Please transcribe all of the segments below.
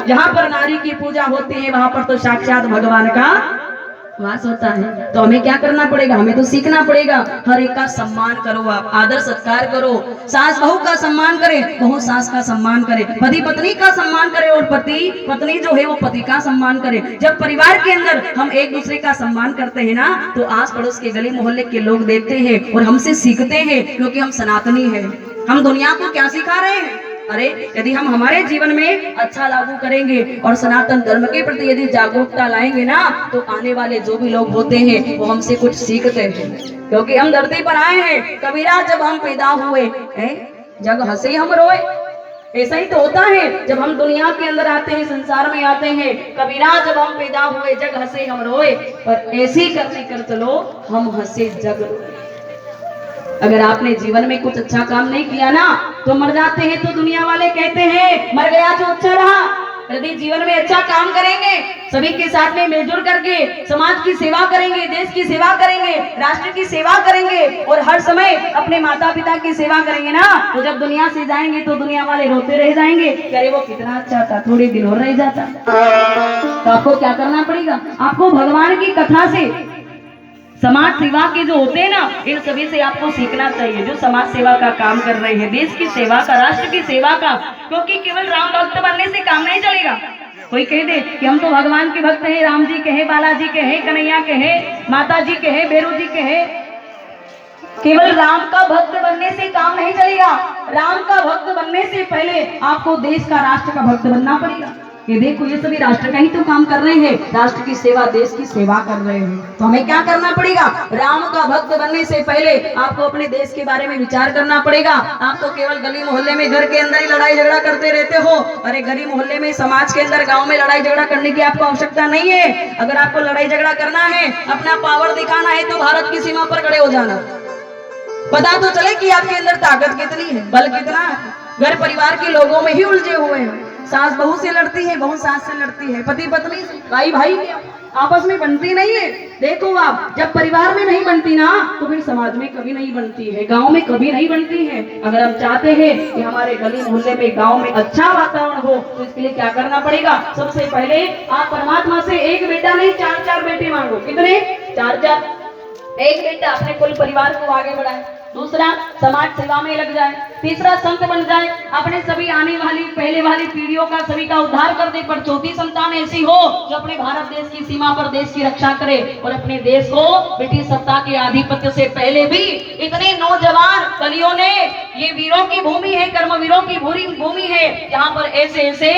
जहाँ पर नारी की पूजा होती है वहां पर तो साक्षात भगवान का वास होता है। तो हमें क्या करना पड़ेगा, हमें तो सीखना पड़ेगा। हर एक का सम्मान करो, आप आदर सत्कार करो। सास बहू का सम्मान करे, बहू सास का सम्मान करे, पति पत्नी का सम्मान करे और पति पत्नी जो है वो पति का सम्मान करे। जब परिवार के अंदर हम एक दूसरे का सम्मान करते हैं ना, तो आस पड़ोस के गली मोहल्ले के लोग देखते हैं और हमसे सीखते हैं, क्योंकि हम सनातनी हैं। हम दुनिया को क्या सिखा रहे हैं? अरे यदि हम हमारे जीवन में अच्छा लागू करेंगे और सनातन धर्म के प्रति यदि जागरूकता लाएंगे ना, तो आने वाले जो भी लोग होते हैं वो हमसे कुछ सीखते हैं। क्योंकि हम धरती पर आए हैं, कबीरा जब हम पैदा हुए हैं जग हंसे हम रोए। ऐसा ही तो होता है जब हम दुनिया के अंदर आते हैं, संसार में आते हैं। कबीरा जब हम पैदा हुए जग हंसे हम रोए, पर ऐसे करते कर चलो हम हंसे जग रोए। अगर आपने जीवन में कुछ अच्छा काम नहीं किया ना, तो मर जाते हैं तो दुनिया वाले कहते हैं मर गया जो अच्छा रहा। यदि जीवन में अच्छा काम करेंगे, सभी के साथ में मिलजुल करके समाज की सेवा करेंगे, देश की सेवा करेंगे, राष्ट्र की सेवा करेंगे और हर समय अपने माता पिता की सेवा करेंगे ना, तो जब दुनिया से जाएंगे तो दुनिया वाले रोते रह जाएंगे, अरे वो कितना अच्छा था, थोड़े दिन और रह जाता। तो आपको क्या करना पड़ेगा, आपको भगवान की कथा से, समाज सेवा के जो होते हैं ना, इन सभी से आपको सीखना चाहिए। जो समाज सेवा का काम कर रहे हैं, देश की सेवा का, राष्ट्र की सेवा का, क्योंकि केवल राम भक्त बनने से काम नहीं चलेगा। कोई कह दे कि हम तो भगवान के भक्त हैं, राम जी के हैं, बालाजी के हैं, कन्हैया के हैं, माता जी के हैं, बेरू जी के हैं, केवल राम का भक्त बनने से काम नहीं चलेगा। राम का भक्त बनने से पहले आपको देश का, राष्ट्र का भक्त बनना पड़ेगा। ये देखो ये सभी राष्ट्र का ही तो काम कर रहे हैं, राष्ट्र की सेवा, देश की सेवा कर रहे हैं। तो हमें क्या करना पड़ेगा, राम का भक्त बनने से पहले आपको अपने देश के बारे में विचार करना पड़ेगा। आप तो केवल गली मोहल्ले में, घर के अंदर ही लड़ाई झगड़ा करते रहते हो। अरे गली मोहल्ले में, समाज के अंदर, गाँव में लड़ाई झगड़ा करने की आपको आवश्यकता नहीं है। अगर आपको लड़ाई झगड़ा करना है, अपना पावर दिखाना है, तो भारत की सीमा पर खड़े हो जाना। पता तो चले कि आपके अंदर ताकत कितनी है, बल कितना है। घर परिवार के लोगों में ही उलझे हुए हैं। सास बहू से लड़ती है, बहू सास से लड़ती है, पति पत्नी से, भाई भाई आपस में बनती नहीं है। देखो आप, जब परिवार में नहीं बनती ना, तो फिर समाज में कभी नहीं बनती है, गांव में कभी नहीं बनती है। अगर हम चाहते हैं कि हमारे गली मोहल्ले में, गांव में अच्छा वातावरण हो, तो इसके लिए क्या करना पड़ेगा, सबसे पहले आप परमात्मा से एक बेटा नहीं, 4-4 बेटे मांगो। कितने? 4-4। एक बेटा अपने कुल परिवार को आगे बढ़ाए, दूसरा समाज सेवा में लग जाए, तीसरा संत बन जाए, अपने सभी आने वाली पहले वाली पीढ़ियों का, सभी का उद्धार कर दे। पर चौथी संतान ऐसी हो जो अपने भारत देश की सीमा पर देश की रक्षा करे और अपने देश को ब्रिटिश सत्ता के आधिपत्य से पहले भी इतने नौजवान बलियों ने, ये वीरों की भूमि है, कर्मवीरों की भूमि है, जहाँ पर ऐसे ऐसे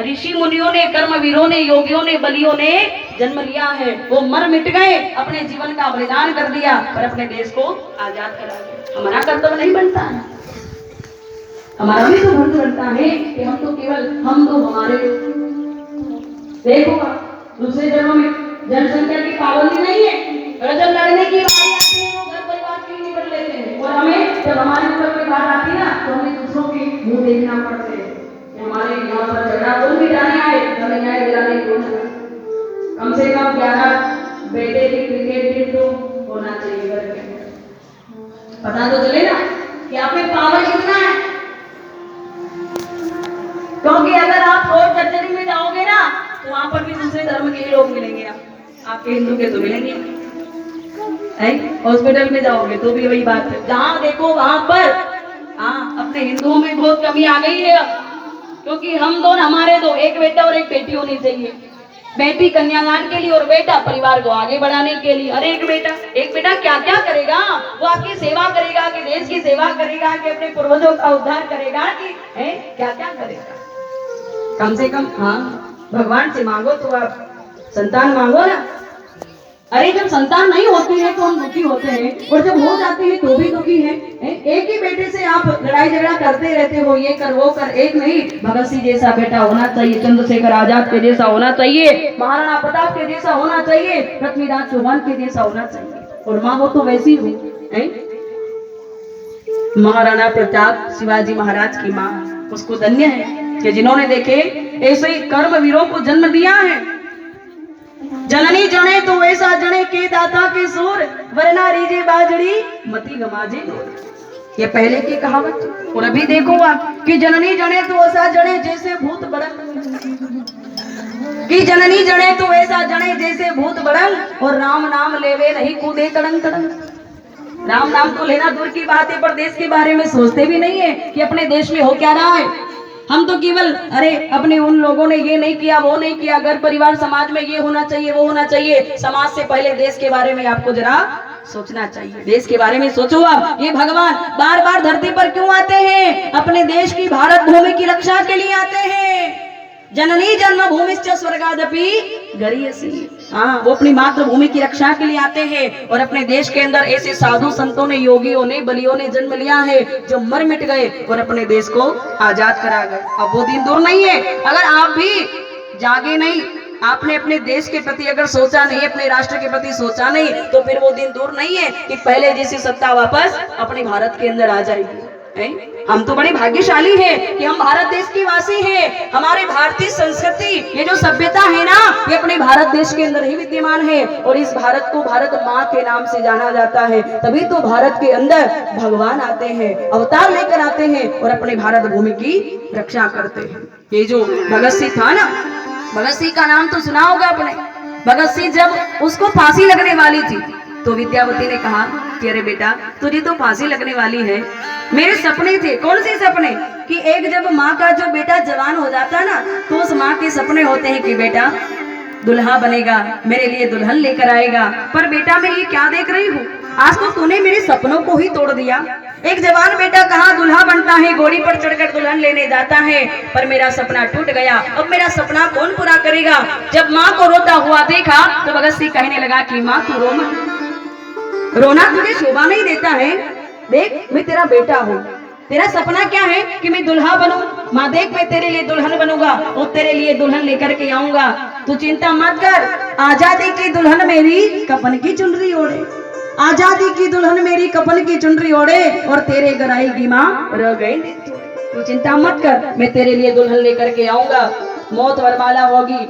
ऋषि मुनियों ने, कर्मवीरों ने, योगियों ने, बलियों ने जन्म लिया है। वो मर मिट गए, अपने जीवन का बलिदान कर दिया और अपने देश को आजाद करा दिया। हमारा कर्तव्य नहीं बनता है, हमारा भी तो फर्ज बनता है कि हम तो केवल, हम तो हमारे, देखो दूसरे जगहों में जनसंख्या की पाबंदी नहीं है। अगर जब लड़ने की बारी आती है तो घर परिवार के लिए निपट लेते हैं, और हमें जब हमारे ऊपर कोई बात आती है ना, तो हमें दूसरों के मुंह देखना पड़ता है कि हमारे यहाँ पर झगड़ा कौन मिटाने आए, हमें न्याय दिलाने कौन आए। कम से कम 11 बेटे की क्रिकेट टीम तो होना चाहिए घर के। पता तो चले ना कि आप में पावर कितना है। क्योंकि अगर आप कोर्ट कचहरी में जाओगे ना, तो वहां पर भी दूसरे धर्म के लोग मिलेंगे, आपके हिंदू के तो मिलेंगे। हॉस्पिटल में जाओगे तो भी वही बात है, जहां देखो वहां पर अपने हिंदुओं में बहुत कमी आ गई है। क्योंकि हम दोनों, हमारे दो, एक बेटा और एक बेटी होनी चाहिए। बेटी कन्यादान के लिए और बेटा परिवार को आगे बढ़ाने के लिए। अरे एक बेटा क्या क्या करेगा, वो आपकी सेवा करेगा, कि देश की सेवा करेगा, कि अपने पूर्वजों का उद्धार करेगा, कि क्या क्या करेगा। कम से कम भगवान से मांगो तो आप संतान मांगो ना। अरे जब संतान नहीं होती है तो हम दुखी होते हैं, और जब हो जाती है तो भी दुखी है। एक ही बेटे से आप लड़ाई झगड़ा करते रहते हो, ये कर वो कर। एक नहीं, भगत सिंह जैसा बेटा होना चाहिए, चंद्रशेखर आजाद के जैसा होना चाहिए, महाराणा प्रताप के जैसा होना चाहिए, पृथ्वीराज चौहान के जैसा होना चाहिए। और माँ हो तो वैसी हो, महाराणा प्रताप शिवाजी महाराज की माँ, उसको धन्य है कि जिन्होंने देखे ऐसे ही कर्मवीरों को जन्म दिया है। जननी जने तो वैसा जने के दाता के सूर, वरना रीजे बाजड़ी मती गमाजे नूर। ये पहले की कहावत। और अभी देखो आप कि जननी जने तो वैसा जने जैसे भूत बड़न। कि जननी जड़े तो ऐसा जड़े जैसे भूत बड़ंग, और राम नाम लेवे नहीं कूदे तड़ंग तड़ंग। राम नाम तो लेना दूर की बात है, पर देश के बारे में सोचते भी नहीं है कि अपने देश में हो क्या रहा है। हम तो केवल अरे अपने उन लोगों ने ये नहीं किया, वो नहीं किया, घर परिवार समाज में ये होना चाहिए, वो होना चाहिए। समाज से पहले देश के बारे में आपको जरा सोचना चाहिए। देश के बारे में सोचो आप। ये भगवान बार बार धरती पर क्यों आते हैं? अपने देश की भारत भूमि की रक्षा के लिए आते हैं। जननी जन्मभूमिश्च स्वर्गादपि गरीयसी। हाँ, वो अपनी मातृभूमि की रक्षा के लिए आते हैं। और अपने देश के अंदर ऐसे साधु संतों ने, योगियों ने, बलियों ने जन्म लिया है जो मर मिट गए और अपने देश को आजाद करा गए। अब वो दिन दूर नहीं है। अगर आप भी जागे नहीं, आपने अपने देश के प्रति अगर सोचा नहीं, अपने राष्ट्र के प्रति सोचा नहीं, तो फिर वो दिन दूर नहीं है कि पहले जैसी सत्ता वापस अपने भारत के अंदर आ जाएगी। हम तो बड़े भाग्यशाली हैं कि हम भारत देश के वासी हैं। हमारे भारतीय संस्कृति, ये जो सभ्यता है ना, ये अपने भारत देश के अंदर ही विद्यमान है। और इस भारत को भारत माँ के नाम से जाना जाता है। तभी तो भारत के अंदर भगवान आते हैं, अवतार लेकर आते हैं और अपने भारत भूमि की रक्षा करते हैं। ये जो भगत सिंह था ना, भगत सिंह का नाम तो सुना होगा आपने। भगत सिंह जब उसको फांसी लगने वाली थी तो विद्यावती ने कहा कि अरे बेटा, तुझे तो फांसी लगने वाली है, मेरे सपने थे। कौन से सपने? कि एक जब माँ का जो बेटा जवान हो जाता ना, तो उस माँ के सपने होते हैं कि बेटा दुल्हा बनेगा, मेरे लिए दुल्हन लेकर आएगा। पर बेटा मैं ये क्या देख रही हूँ, आज तो तूने मेरे सपनों को ही तोड़ दिया। एक जवान बेटा कहाँ दुल्हा बनता है, घोड़ी पर चढ़कर दुल्हन लेने जाता है, पर मेरा सपना टूट गया। अब मेरा सपना कौन पूरा करेगा? जब माँ को रोता हुआ देखा तो भगत सिंह कहने लगा कि माँ तू रो मत, रोना तुझे शोभा नहीं देता है। देख मैं तेरा बेटा हूँ, तेरा सपना क्या है कि मैं दुल्हा बनूं। माँ देख मैं तेरे लिए दुल्हन बनूंगा और तेरे लिए दुल्हन लेकर के आऊंगा, तू चिंता मत कर। आजादी की दुल्हन मेरी कफन की चुनरी ओढ़े, आजादी की दुल्हन मेरी कफन की चुनरी ओढ़े, और तेरे घर आएगी माँ रह गई। तू चिंता मत कर, मैं तेरे लिए दुल्हन लेकर के आऊंगा। मौत वरमाला होगी,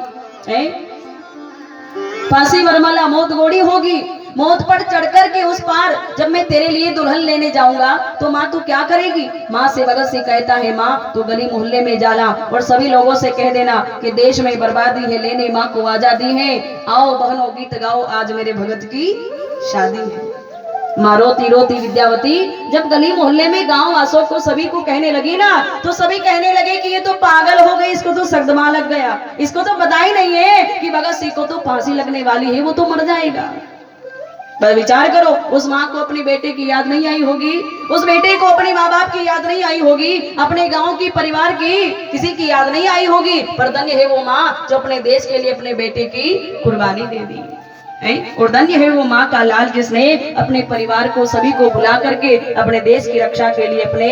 फांसी वरमाला मौत गोड़ी होगी। मौत पर चढ़कर के उस पार जब मैं तेरे लिए दुल्हन लेने जाऊंगा तो माँ तू क्या करेगी? माँ से भगत सिंह कहता है माँ तू गली मोहल्ले में जाला और सभी लोगों से कह देना कि देश में बर्बादी है, लेने माँ को आजादी है। आओ बहनों गीत गाओ, आज मेरे भगत की शादी है। माँ रोती रोती विद्यावती जब गली मोहल्ले में गांव वासों को सभी को कहने लगी ना, तो सभी कहने लगे कि ये तो पागल हो गई, इसको तो सदमा लग गया, इसको तो पता ही नहीं है कि भगत सिंह को तो फांसी लगने वाली है, वो तो मर जाएगा। पर विचार करो, उस माँ को अपने बेटे की याद नहीं आई होगी, उस बेटे को अपने माँ बाप की याद नहीं आई होगी, अपने गांव की परिवार की किसी की याद नहीं आई होगी। पर धन्य है वो माँ जो अपने देश के लिए अपने बेटे की कुर्बानी दे दी। और धन्य है वो माँ का लाल जिसने अपने परिवार को सभी को भुला करके अपने देश की रक्षा के लिए अपने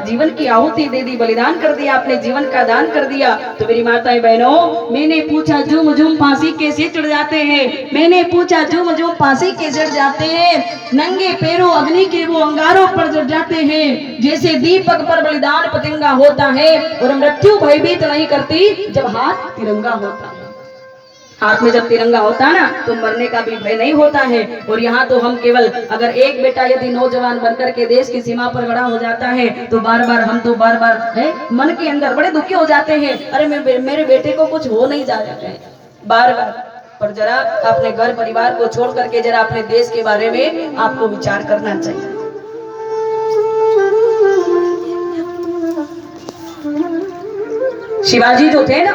जीवन की आहुति दे दी, बलिदान कर दिया, अपने जीवन का दान कर दिया। तो मेरी माताएं बहनों, मैंने पूछा झूम झूम फांसी कैसे चढ़ जाते हैं, मैंने पूछा झूम झूम फांसी कैसे चढ़ जाते हैं। नंगे पैरों अग्नि के वो अंगारों पर जड़ जाते हैं, जैसे दीपक पर बलिदान पतंगा होता है, और मृत्यु भयभीत नहीं करती जब हाथ तिरंगा होता है। हाथ में जब तिरंगा होता ना तो मरने का भी भय नहीं होता है। और यहाँ तो हम केवल अगर एक बेटा यदि नौजवान बनकर के देश की सीमा पर खड़ा हो जाता है तो बार बार हम तो बार बार है मन के अंदर बड़े दुखी हो जाते हैं, अरे मेरे बेटे को कुछ हो नहीं जा रहा है बार बार। पर जरा अपने घर परिवार को छोड़ करके जरा अपने देश के बारे में आपको विचार करना चाहिए। शिवाजी जो थे ना,